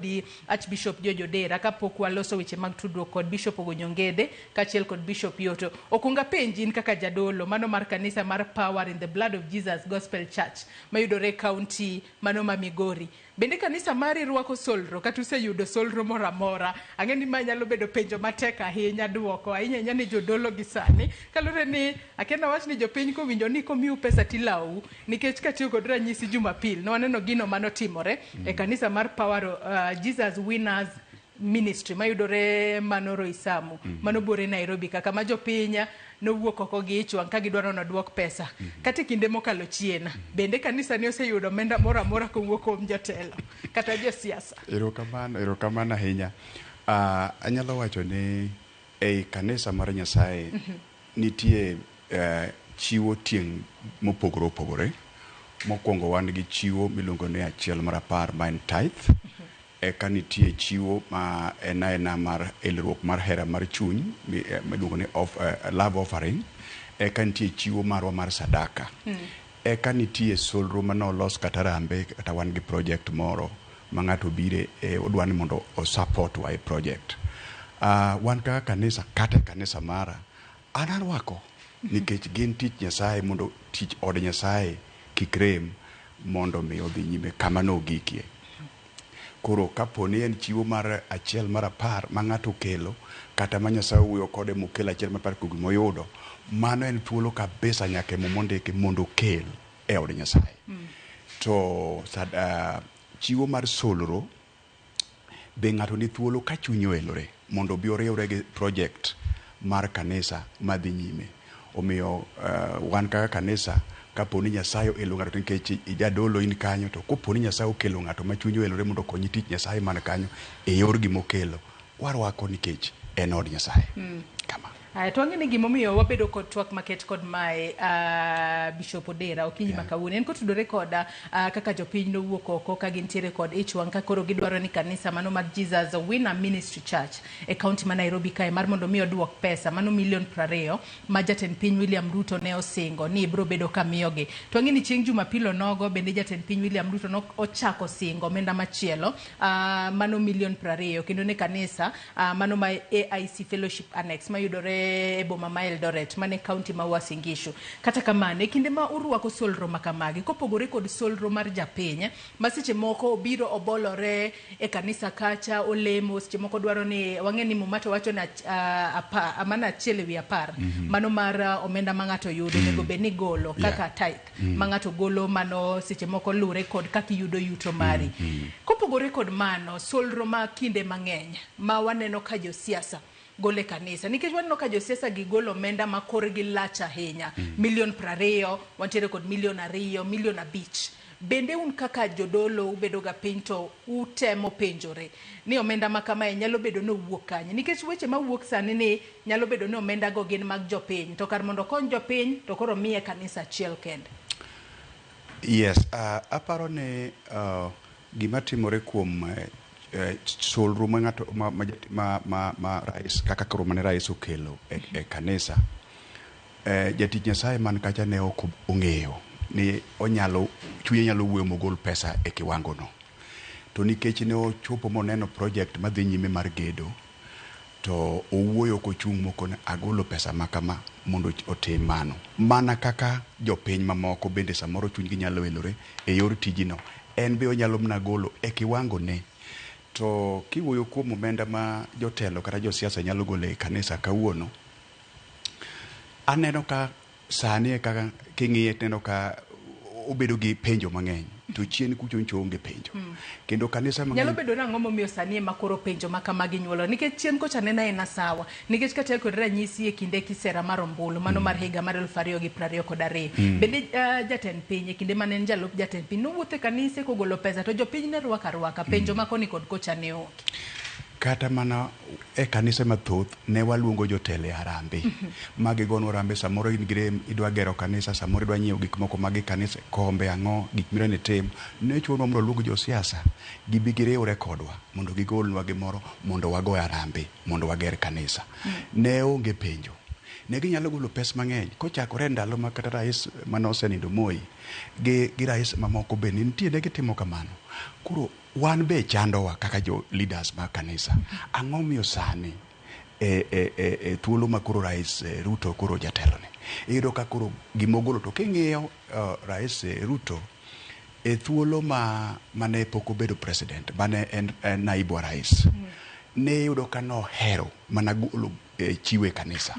di Archbishop George Odera kapok waloso weche mag tudruok kod Bishop Ogonyongede kachiel kod Bishop Yoto. Okunga penjin kaka jadolo mano mar kanisa mar Power in the Blood of Jesus Gospel Church mayudore county mano ma Migori. Bende kanisa mari rwako solro kata useyudo solro moramora. Ang'eni ma nyalo bedo penjo matek ahinya duoko ahinya ne jodolo gi sani. Kalure ni akena wach ni jopiny kowinjo ni komiu pesa tilau nikech katiyo kod ranyisi Jumapil no waneno gino manotimore e kanisa mar Power Jesus Winners Ministry mayudore Manoro Isamu manobore Nairobi kaka ma jopinya nowuok oko gi ichwang ka gidwaro nodwok pesa kata kinde mokalo chien bende kanisa ni oseyudo omenda moro amora kowuok kuom jotelo kata josiasa. Erokamano ahinya. Anyalo wacho ni ei kanisa mar Nyasaye nitie chiwo tieng' mopogore opogore. Mokwongo wan gi chiwo miluongo ni achiel mar 10 ma en tithe. Eka nitie chiwo ma en aena mar elruok mar hera mar chuny miluongo ni love offering. Eka nitie chiwo marwa mar sadaka. Eka nitie solro manolos kata rambe kata wan gi project moro ma ng'ato bire odwa ni mondo o support wa e project. Wan kaka kanisa kata kanisa mara anarwako nikech gin tich Nyasaye mondo tich od Nyasaye kik rem mondo mi odhi nyime kama no gikie. Koro kaponi en chiwo mar achiel mar 10 ma ng'ato kelo kata ma Nyasaye wuoyo kode mokelo achiel mar 10 kugi moyudo, mano en thuolo kabisa nyaka mondiki mondo kel e od Nyasaye. To chiwo mar solro be ng'ato ni thuolo ka chuny oelore mondo bi oriwre gi project mar kanisa madhi nyime. Omiyo wan kaka kanisa kaponi Nyasaye elo ng'ato nikech ijadolo in kanyo to koponi Nyasaye okelo ng'ato ma chunyo elore mondo konyi tich Nyasaye man kanyo e yor gimokelo warwako nikech en od Nyasaye. Kama to ang'e ni gimomiyo wabedo kod twak maket kod mae Bishop Odera okinyi makawuono en kotudore koda kaka jopiny nowuok oko ka gintiere kod ichwang ka koro gidwaro ni kanisa mano mar Jesus Winner Ministry Church e county ma Nairobi kae mar mondo mi oduok pesa mano $20,000,000 ma jatend piny William Ruto ne osingo ni ibro bedo kamiyogi. To ang'e ni chieng' Jumapil nogo bende jatend piny William Ruto no ochako singo omenda machielo mano $20,000,000 kendo ne kanisa mano ma AIC Fellowship Annex mayudore e boma ma Eldoret mane county ma Uasin Gishu. Kata kamane kinde ma urwako solro makamagi kopogore kod solro mar japiny ma seche moko obiro obolore e kanisa kacha olemo seche moko dwaro ni wang'e ni Mumato wacho na amana achiel ewi 10 mano mar omenda ma ng'ato yudo nego be ni golo kaka tithe ma ng'ato golo mano seche moko lure kod kaka yudo yuto mari. Kopogore kod mano solro ma kinde mang'eny ma waneno ka josiasa gole kanisa nikech waneno ka josiasa gi golo omenda ma korgi lach ahinya $20,000,000 wantiere kod $2,000,000 $5,000,000 bende un kaka jodolo ubedo ga piny to utemo penjore ni omenda ma kama nyalo bedo no wuok kanye nikech weche ma wuok sani ni nyalo bedo ni omenda go gin mag jopiny to kar mondo kony jopiny to koro miye kanisa achiel kende. Yes, aparo ne gima timore kuom solro ma ng'ato ma rais kaka koro mane rais okelo e kanisa jatich Nyasaye man kacha ne ok ong'eyo ni onyalo chunye nyalo wuoyo mogol pesa e kiwango no to nikech ne ochopo moneno project madhi nyime mar gedo to owuoyo kochung' moko ne agolo pesa makama mondo otim mano mana kaka jopiny mamoko bende samoro chunygi nyalo elore e yor tijino en be onyalo mna golo e kiwango ne. To kiwuoyo kuom omenda ma jotelo kata josiasa nyalo golo e kanisa kawuono, aneno ka sani kaka king'iye neno ka obedo gi penjo mang'eny to chien kucho onge penjo kendo kanisa mang'eny nyalo bedo nang'o momiyo sani ma koro penjo makamagi nyuolo nikech chien kocha nena ena sawa nikech kata kod ranyisi e kinde kisera mar ombulu mano mar higa mar 2022 bende jatend piny e kinde mane jalup jatend piny nowuotho e kanisa kogolo pesa to jopiny ne rwaka penjo makoni kod kocha ne oke kata mana e kanisa mathoth ne waluongo jotelo e harambe magi gono rambe samoro in grem idwa gero kanisa samoro idwa nyiewo gik moko magi kanisa kombe ang'o gik mirene tem ne chuno mondo luongo josiasa gibi giriwre kodwa mondo gigolnwa gimoro mondo wago harambe mondo wager kanisa ne onge penjo ne ginyalo golo pes mang'eny kochakore ndalo ma kata rais manosenindo Moi gi rais mamoko be nitie ne gitimo kamano. Koro wan be chandowa kaka jo leaders ma kanisa. Ang'o miyo sani thuolo ma koro rais Ruto koro jatelone iyudo ka koro gimogolo to king'iyo rais Ruto thuolo mane pok obedo president mane en naibu wa rais ne yudo ka nohero mana golo chiwe kanisa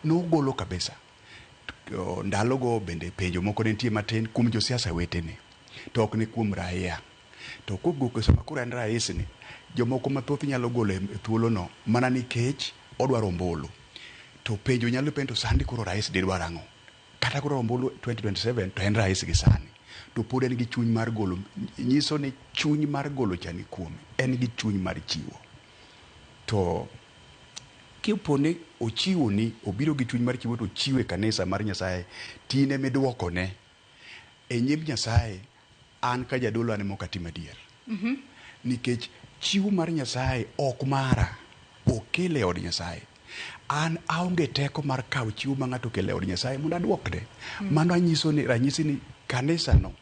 nogolo kabisa. Ndalogo bende penjo moko nitie matin kuom josiasa wetene to ok ni kuom raia. To kogoko sama koro en rais ni jomoko mathoth nyalo golo thuolo no mana nikech odwaro ombulu. To penjo nyalo penjo sandi koro rais dwaro ang'o? Kata koro ombulu 2027 to en rais gi sani. To pod en gi chuny mar golo, nyiso ni chuny mar golo chani kuome, en gi chuny mar chiwo. To kiponi ochiwo ni obiro gi chuny mar chiwo to chiwe kanisa mar Nyasaye tine midwoko ne e nyim Nyasaye an ka jadolo ane moka tim adier. Nikech chiwo mar Nyasaye ok mara okele od Nyasaye. An aonge teko mar kawo chiwo ma ng'ato kele od Nyasaye mondo aduokne. Mano ranyisi ni kanisa no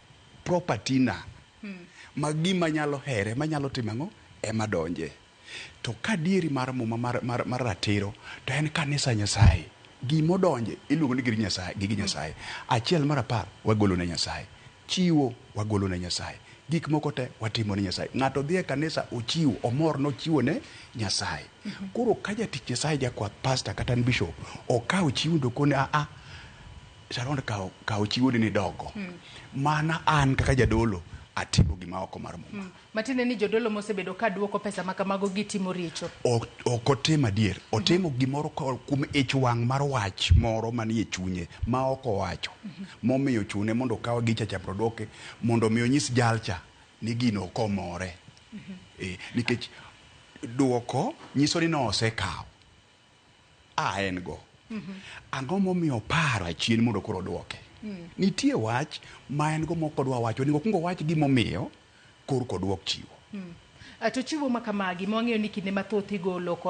property na ma gima nyalo here manyalo timang'o ema donje. To kadieri mar muma mar ratiro to en kanisa Nyasaye gimodonje iluongo ni gigi Nyasaye. Achiel mar 10 wagolo ne Nyasaye, chiwo wagolo ne Nyasaye, gik moko te watimo ne Nyasaye. Ng'ato dhi e kanisa ochiwo omor no chiwo ne Nyasaye. Koro ka jatich Nyasaye jakwath pastor kata bishop okawo chiwo dokone Sharon kawo chiwo ni dogo. Mana an kaka jadolo atimo gima oko mar muma. Matine ni jodolo mosebedo ka duoko pesa makamago gitimo richo. Ok otimo adier. Otimo gimoro kuom ich wang' mar wach moro manie chunye ma ok owacho. Momiyo chune mondo kaw gicha chaprodoke mondo miyo nyis jalcha ni gino komore. Nikech duoko nyiso ni no osekawo. En go. Ang'o momiyo paro achien mondo koro duoke. Nitie wach ma en go moko dwa wacho ni okungo wach gimomiyo koro kodwok chiwo. To chiwo makamagi mwang'eyo ni kinde mathoth igolo